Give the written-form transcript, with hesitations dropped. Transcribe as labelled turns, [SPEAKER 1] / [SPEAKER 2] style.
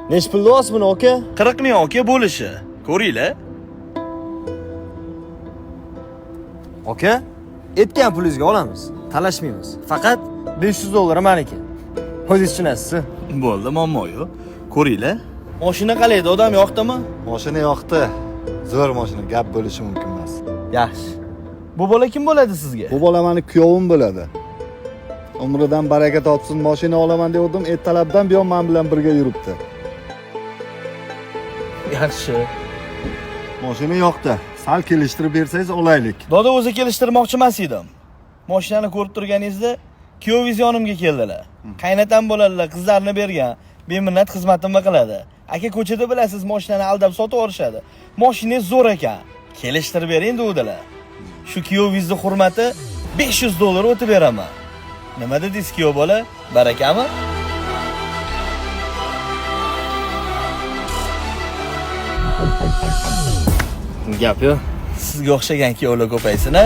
[SPEAKER 1] Nech pul deyapsiz buni aka?
[SPEAKER 2] 40 ming aka bo'lishi. Ko'ringlar.
[SPEAKER 1] Aka, aytgan pulingizga olamiz. Talashmaymiz. Faqat $500 meniki. O'zingiz tushunasiz.
[SPEAKER 2] Bo'ldi, muammo yo'q. Ko'ringlar. Mashina qalaydi, odam yoqdimi?
[SPEAKER 3] Mashina yoqdi. Zo'r mashina, gap bo'lishi mumkin emas.
[SPEAKER 2] Yaxshi. Bu bola kim bo'ladi sizga?
[SPEAKER 3] Bu bola meni kuyovim bo'ladi. Umridan baraka topsin, mashina olaman degandim, ertalabdan buyon men bilan birga yuribdi.
[SPEAKER 2] Yaxshi.
[SPEAKER 3] Mashina yoqdi. Sal kelishtirib bersangiz olaylik.
[SPEAKER 2] Doda o'zi kelishtirmoqchi emas edim. Mashinani ko'rib turganingizda kuyovingiz yonimga keldilar. Qaynatam bo'ladilar, qizlarni bergan. Beminnat xizmatimni qiladi. Aka ko'chada bilasiz, mashinani aldab sotib olishadi. Mashinangiz zo'r ekan. Kelishtirib bering dedilar. Shu kuyovingizni hurmati $500 o'tib beraman. Nima dedingiz kuyov bola? Barakami?
[SPEAKER 1] Gap yo'q.
[SPEAKER 2] Sizga o'xshagan kuyovlar ko'paysin-a.